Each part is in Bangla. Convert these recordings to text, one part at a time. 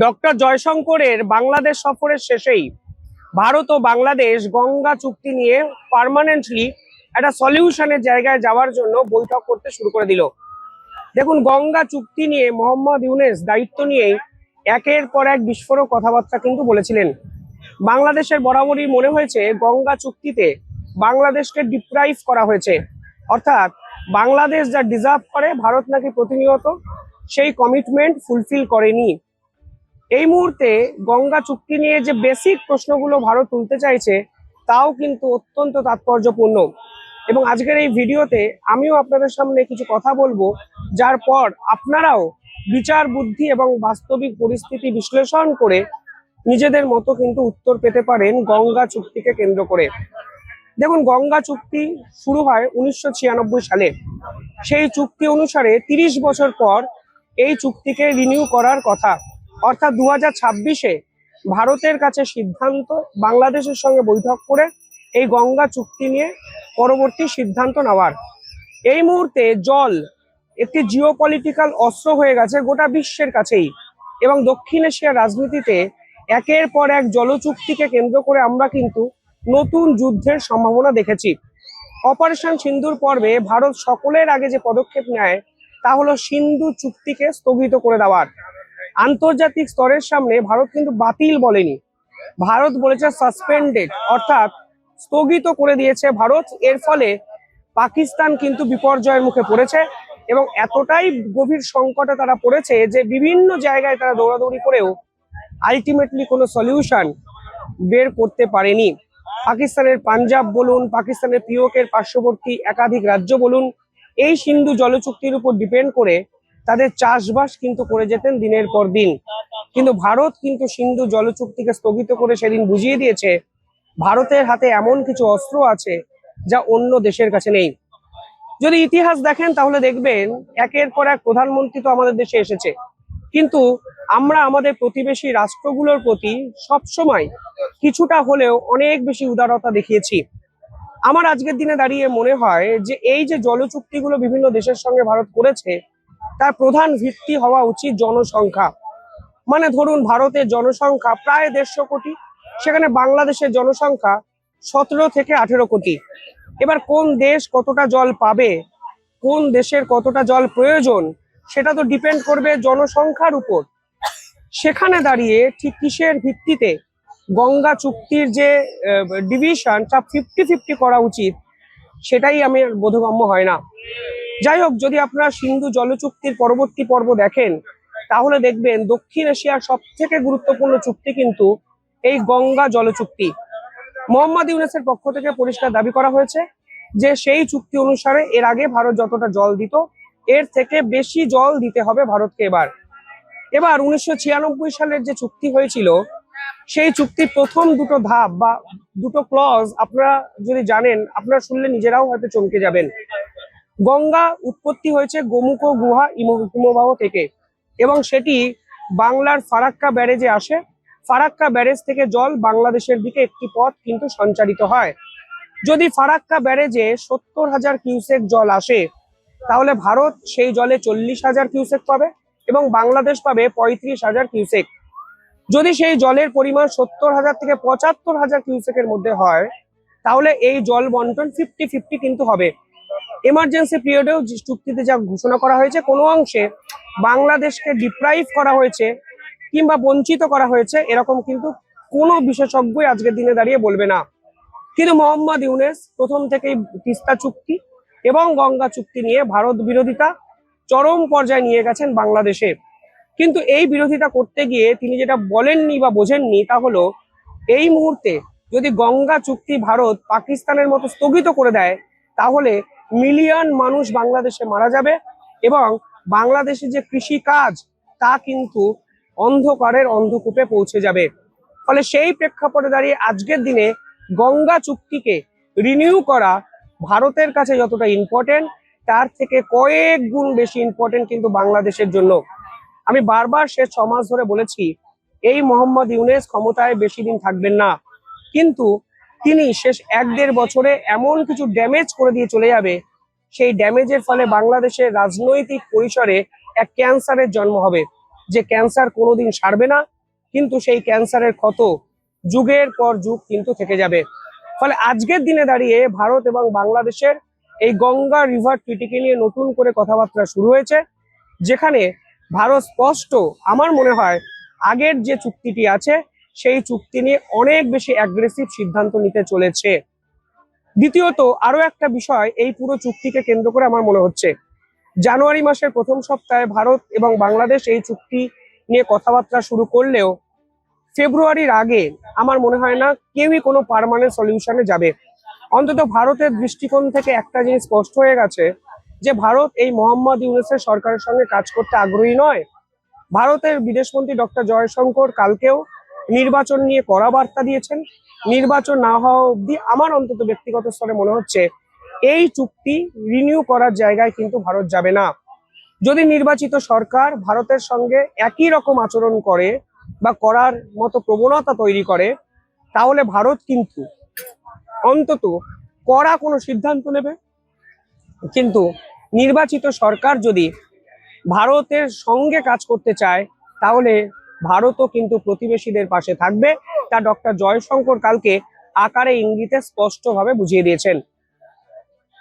ডক্টর জয়শঙ্করের বাংলাদেশ সফরের শেষেই ভারত ও বাংলাদেশ গঙ্গা চুক্তি নিয়ে পার্মানেন্টলি একটা সলিউশনের জায়গায় যাওয়ার জন্য বৈঠক করতে শুরু করে দিল। দেখুন, গঙ্গা চুক্তি নিয়ে মোহাম্মদ ইউনূস দায়িত্ব নিয়েই একের পর এক বিস্ফোরক কথাবার্তা কিন্তু বলেছিলেন। বাংলাদেশের বরাবরই মনে হয়েছে গঙ্গা চুক্তিতে বাংলাদেশকে ডিপ্রাইভ করা হয়েছে, অর্থাৎ বাংলাদেশ যা ডিজার্ভ করে ভারত নাকি প্রতিনিয়ত সেই কমিটমেন্ট ফুলফিল করেনি। এই মুহূর্তে গঙ্গা চুক্তি নিয়ে যে বেসিক প্রশ্নগুলো ভারত তুলতে চাইছে তাও কিন্তু অত্যন্ত তাৎপর্যপূর্ণ, এবং আজকের এই ভিডিওতে আমিও আপনাদের সামনে কিছু কথা বলবো, যার পর আপনারাও বিচার বুদ্ধি এবং বাস্তবিক পরিস্থিতি বিশ্লেষণ করে নিজেদের মতো কিন্তু উত্তর পেতে পারেন গঙ্গা চুক্তিকে কেন্দ্র করে। দেখুন, গঙ্গা চুক্তি শুরু হয় 1996 সালে। সেই চুক্তি অনুসারে 30 বছর পর এই চুক্তিকে রিনিউ করার কথা, অর্থাৎ 2026-এ ভারতের কাছে সিদ্ধান্ত বাংলাদেশের সঙ্গে বৈঠক করে এই গঙ্গা চুক্তি নিয়ে পরবর্তী সিদ্ধান্ত নেওয়ার। এই মুহূর্তে জল একটি জিওপলিটিক্যাল অস্ত্র হয়ে গেছে গোটা বিশ্বের কাছেই, এবং দক্ষিণ এশিয়ার রাজনীতিতে একের পর এক জলচুক্তিকে কেন্দ্র করে আমরা কিন্তু নতুন যুদ্ধের সম্ভাবনা দেখেছি। অপারেশন সিন্ধুর পর্বে ভারত সকলের আগে যে পদক্ষেপ নেয় তা হলো সিন্ধু চুক্তিকে স্থগিত করে দেওয়ার। আন্তর্জাতিক স্তরের সামনে ভারত কিন্তু বাতিল বলেনি, ভারত বলেছে সাসপেন্ডেড, অর্থাৎ স্থগিত করে দিয়েছে ভারত। এর ফলে পাকিস্তান কিন্তু বিপর্যয়ের মুখে পড়েছে, এবং এতটাই গভীর সংকটে তারা পড়েছে যে বিভিন্ন জায়গায় তারা দৌড়াদৌড়ি করেও আলটিমেটলি কোনো সলিউশন বের করতে পারেনি। পাকিস্তানের পাঞ্জাব বলুন, পাকিস্তানের পিওকের পার্শ্ববর্তী একাধিক রাজ্য বলুন, এই সিন্ধু জলচুক্তির উপর ডিপেন্ড করে তাদের চাষবাস কিন্তু করে যেতেন দিনের পর দিন। কিন্তু ভারত কিন্তু সিন্ধু জলচুক্তিকে স্থগিত করে সেদিন বুঝিয়ে দিয়েছে ভারতের হাতে এমন কিছু অস্ত্র আছে যা অন্য দেশের কাছে নেই। যদি ইতিহাস দেখেন তাহলে দেখবেন একের পর এক প্রধানমন্ত্রী তো আমাদের দেশে এসেছে, কিন্তু আমরা আমাদের প্রতিবেশী রাষ্ট্রগুলোর প্রতি সবসময় কিছুটা হলেও অনেক বেশি উদারতা দেখিয়েছি। আমার আজকের দিনে দাঁড়িয়ে মনে হয় যে এই যে জলচুক্তিগুলো বিভিন্ন দেশের সঙ্গে ভারত করেছে তার প্রধান ভিত্তি হওয়া উচিত জনসংখ্যা। মানে ধরুন, ভারতের জনসংখ্যা প্রায় 150 কোটি, সেখানে বাংলাদেশের জনসংখ্যা 17 থেকে 18 কোটি। এবার কোন দেশ কতটা জল পাবে, কোন দেশের কতটা জল প্রয়োজন, সেটা তো ডিপেন্ড করবে জনসংখ্যার উপর। সেখানে দাঁড়িয়ে ঠিক কিসের ভিত্তিতে গঙ্গা চুক্তির যে ডিভিশনটা 50-50 করা উচিত, সেটাই আমি বোধগম্য হয় না। যাই হোক, যদি আপনারা সিন্ধু জলচুক্তির পরবর্তী পর্ব দেখেন তাহলে দেখবেন দক্ষিণ এশিয়ার সব থেকে গুরুত্বপূর্ণ চুক্তি কিন্তু এই গঙ্গা জলচুক্তি। মোহাম্মদ ইউনূসের পক্ষ থেকে পরিষ্কার দাবি করা হয়েছে যে সেই চুক্তি অনুসারে এর আগে ভারত যতটা জল দিত এর থেকে বেশি জল দিতে হবে ভারতকে। এবার 1996 সালের যে চুক্তি হয়েছিল সেই চুক্তির প্রথম দুটো ধাপ বা দুটো ক্লজ আপনারা যদি জানেন, আপনারা শুনলে নিজেরাও হয়তো চমকে যাবেন। গঙ্গা উৎপত্তি হয়েছে গোমুখ গুহা হিমবাহ থেকে, এবং সেটি বাংলার ফারাক্কা ব্যারেজে আসে। ফারাক্কা ব্যারেজ থেকে জল বাংলাদেশের দিকে একটি পথ কিন্তু সঞ্চারিত হয়। যদি ফারাক্কা ব্যারেজে 70,000 কিউসেক জল আসে তাহলে ভারত সেই জলে 40,000 কিউসেক পাবে এবং বাংলাদেশ পাবে 35,000 কিউসেক। যদি সেই জলের পরিমাণ 70,000 থেকে 75,000 কিউসেকের মধ্যে হয় তাহলে এই জল বন্টন 50-50 কিন্তু হবে। এমার্জেন্সি পিরিয়ডেও চুক্তিতে যা ঘোষণা করা হয়েছে, কোনো অংশে বাংলাদেশকে ডিপ্রাইভ করা হয়েছে কিংবা বঞ্চিত করা হয়েছে এরকম কিন্তু কোনো বিশেষজ্ঞই আজকের দিনে দাঁড়িয়ে বলবে না। কিন্তু মোহাম্মদ ইউনূস প্রথম থেকেই তিস্তা চুক্তি এবং গঙ্গা চুক্তি নিয়ে ভারত বিরোধিতা চরম পর্যায়ে নিয়ে গেছেন বাংলাদেশে। কিন্তু এই বিরোধিতা করতে গিয়ে তিনি যেটা বলেননি বা বোঝেননি তা হলো, এই মুহূর্তে যদি গঙ্গা চুক্তি ভারত পাকিস্তানের মতো স্থগিত করে দেয় তাহলে মিলিয়ন মানুষ বাংলাদেশে মারা যাবে, এবং বাংলাদেশে যে কৃষি কাজ তা কিন্তু অন্ধকারের অন্ধকূপে পৌঁছে যাবে। ফলে সেই প্রেক্ষাপটে দাঁড়িয়ে আজকের দিনে গঙ্গা চুক্তিকে রিনিউ করা ভারতের কাছে যতটা ইম্পর্টেন্ট তার থেকে কয়েক গুণ বেশি ইম্পর্টেন্ট কিন্তু বাংলাদেশের জন্য। আমি বারবার শেষ 6 মাস ধরে বলেছি এই মোহাম্মদ ইউনূস ক্ষমতায় বেশি দিন থাকবেন না, কিন্তু তিনি শেষ 1-1.5 বছরে এমন কিছু ড্যামেজ করে দিয়ে চলে যাবে, সেই ড্যামেজের ফলে বাংলাদেশের রাজনৈতিক পরিসরে এক ক্যান্সারের জন্ম হবে, যে ক্যান্সার কোনোদিন সারবে না, কিন্তু সেই ক্যান্সারের ক্ষত যুগের পর যুগ কিন্তু থেকে যাবে। ফলে আজকের দিনে দাঁড়িয়ে ভারত এবং বাংলাদেশের এই গঙ্গা রিভার ট্রিটিকে নিয়ে নতুন করে কথাবার্তা শুরু হয়েছে, যেখানে ভারত স্পষ্ট, আমার মনে হয় আগের যে চুক্তিটি আছে সেই চুক্তি নিয়ে অনেক বেশি অ্যাগ্রেসিভ সিদ্ধান্ত নিতে চলেছে। দ্বিতীয়ত আরো একটা বিষয় এই পুরো চুক্তিকে কেন্দ্র করে আমার মনে হচ্ছে, জানুয়ারি মাসের প্রথম সপ্তাহে ভারত এবং বাংলাদেশ এই চুক্তি নিয়ে কথাবার্তা শুরু করলেও ফেব্রুয়ারির আগে আমার মনে হয় না কেউই কোনো পার্মানেন্ট সলিউশনে যাবে। অন্তত ভারতের দৃষ্টিকোণ থেকে একটা জিনিস স্পষ্ট হয়ে গেছে যে ভারত এই মোহাম্মদ ইউনূসের সরকারের সঙ্গে কাজ করতে আগ্রহী নয়। ভারতের বিদেশমন্ত্রী ডক্টর জয়শঙ্কর কালকেও নির্বাচন নিয়ে কড়া বার্তা দিয়েছেন। নির্বাচন না হওয়া অবধি আমার অন্তত ব্যক্তিগত স্তরে মনে হচ্ছে এই চুক্তি রিনিউ করার জায়গায় কিন্তু ভারত যাবে না। যদি নির্বাচিত সরকার ভারতের সঙ্গে একই রকম আচরণ করে বা করার মতো প্রবণতা তৈরি করে, তাহলে ভারত কিন্তু অন্তত কড়া কোনো সিদ্ধান্ত নেবে। কিন্তু নির্বাচিত সরকার যদি ভারতের সঙ্গে কাজ করতে চায়, তাহলে ভারতও কিন্তু প্রতিবেশীদের পাশে থাকবে, তা ডক্টর জয়শঙ্কর কালকে আকারে ইঙ্গিতে স্পষ্টভাবে বুঝিয়ে দিয়েছেন।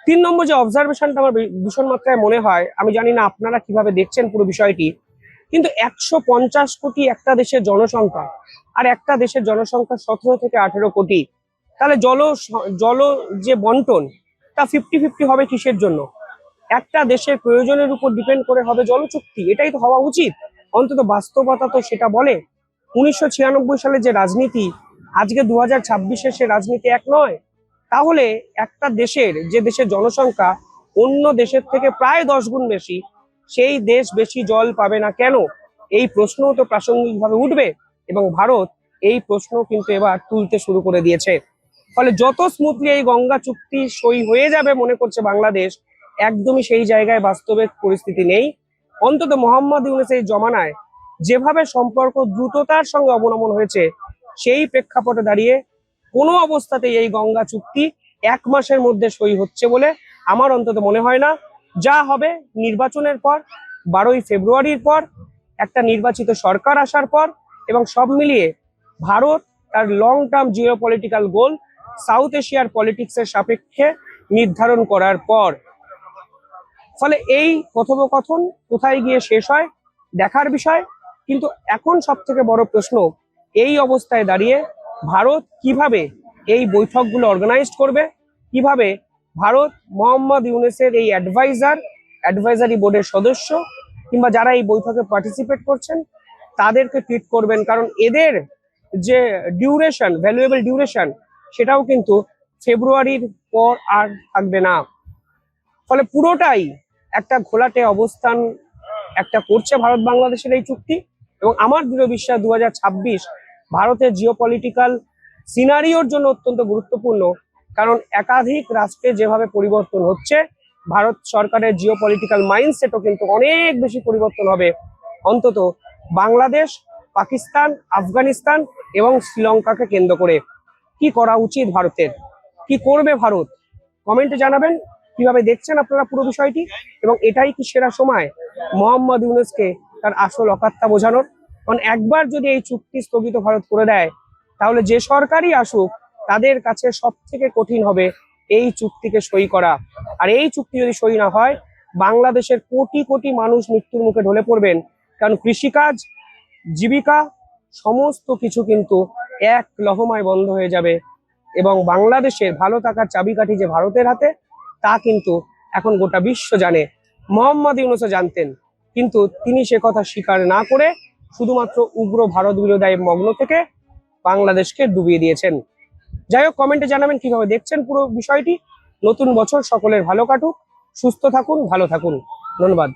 3 নম্বর যে অবজারভেশনটা আমার ভীষণ মাত্রায় মনে হয়, আমি জানি না আপনারা কিভাবে দেখছেন পুরো বিষয়টি, কিন্তু 150 কোটি একটা দেশের জনসংখ্যা, আর একটা দেশের জনসংখ্যা 17 থেকে 18 কোটি, তাহলে জল যে বন্টন তা 50-50 হবে কিসের জন্য? একটা দেশের প্রয়োজনের উপর ডিপেন্ড করে হবে জল চুক্তি, এটাই তো হওয়া উচিত। অন্তত বাস্তবতা তো সেটা বলে। 1996 সালে যে রাজনীতি, আজকে 2026-এ সে রাজনীতি এক নয়। তাহলে একটা দেশের, যে দেশের জনসংখ্যা অন্য দেশের থেকে প্রায় 10 গুণ বেশি, সেই দেশ বেশি জল পাবে না কেন? এই প্রশ্নও তো প্রাসঙ্গিকভাবে উঠবে, এবং ভারত এই প্রশ্ন কিন্তু এবার তুলতে শুরু করে দিয়েছে। ফলে যত স্মুথলি এই গঙ্গা চুক্তি সই হয়ে যাবে মনে করছে বাংলাদেশ, একদমই সেই জায়গায় বাস্তবে পরিস্থিতি নেই। অন্তত মোহাম্মদ ইউনূসের এই জমানায় যেভাবে সম্পর্ক দ্রুততার সঙ্গে অবনমন হয়েছে, সেই প্রেক্ষাপটে দাঁড়িয়ে কোনো অবস্থাতেই এই গঙ্গা চুক্তি 1 মাসের মধ্যে সই হচ্ছে বলে আমার অন্তত মনে হয় না। যা হবে নির্বাচনের পর, 12ই ফেব্রুয়ারির পর, একটা নির্বাচিত সরকার আসার পর, এবং সব মিলিয়ে ভারত তার লং টার্ম জিও পলিটিক্যাল গোল সাউথ এশিয়ার পলিটিক্সের সাপেক্ষে নির্ধারণ করার পর। ফলে এই কথোপকথন কোথায় গিয়ে শেষ হয় দেখার বিষয়। কিন্তু এখন সব থেকে বড় প্রশ্ন, এই অবস্থায় দাঁড়িয়ে ভারত কিভাবে এই বৈঠকগুলো অর্গানাইজ করবে, কিভাবে ভারত মোহাম্মদ ইউনূসের এই অ্যাডভাইজারি বোর্ডের সদস্য কিংবা যারা এই বৈঠকে পার্টিসিপেট করছেন তাদেরকে ট্রিট করবেন। কারণ এদের যে ডিউরেশন, ভ্যালুয়েবল ডিউরেশন, সেটাও কিন্তু ফেব্রুয়ারির পর আর থাকবে না। ফলে পুরোটাই একটা ঘোলাটে অবস্থান একটা করছে ভারত বাংলাদেশের এই চুক্তি। এবং আমার দৃঢ় বিশ্বাস 2026 ভারতের জিওপলিটিক্যাল সিনারিওর জন্য অত্যন্ত গুরুত্বপূর্ণ। কারণ একাধিক রাষ্ট্রে যেভাবে পরিবর্তন হচ্ছে, ভারত সরকারের জিওপলিটিক্যাল মাইন্ডসেটও কিন্তু অনেক বেশি পরিবর্তন হবে। অন্তত বাংলাদেশ, পাকিস্তান, আফগানিস্তান এবং শ্রীলঙ্কাকে কেন্দ্র করে কি করা উচিত ভারতের, কি করবে ভারত, কমেন্টে জানাবেন কিভাবে দেখছেন আপনারা পুরো বিষয়টি। এবং এটাই কি সেরা সময় মোহাম্মদ ইউনূসকে তার আসল অকাত্তা বোঝানোর? কারণ একবার যদি এই চুক্তি স্থগিত ভারত করে দেয়, তাহলে যে সরকারই আসুক তাদের কাছে সব থেকে কঠিন হবে এই চুক্তিকে সই করা। আর এই চুক্তি যদি সই না হয়, বাংলাদেশের কোটি কোটি মানুষ মৃত্যুর মুখে ঢলে পড়বেন। কারণ কৃষিকাজ, জীবিকা, সমস্ত কিছু কিন্তু এক লহমায় বন্ধ হয়ে যাবে। এবং বাংলাদেশের ভালো থাকার চাবিকাঠি যে ভারতের হাতে, তা কিন্তু এখন গোটা বিশ্ব জানে। মোহাম্মদ ইউনূসও জানতেন, কিন্তু তিনি সে কথা স্বীকার না করে শুধুমাত্র উগ্র ভারত বিরোধায় মগ্ন থেকে বাংলাদেশকে ডুবিয়ে দিয়েছেন। যাই হোক, কমেন্টে জানাবেন কিভাবে দেখছেন পুরো বিষয়টি। নতুন বছর সকলের ভালো কাটুক, সুস্থ থাকুন, ভালো থাকুন। ধন্যবাদ।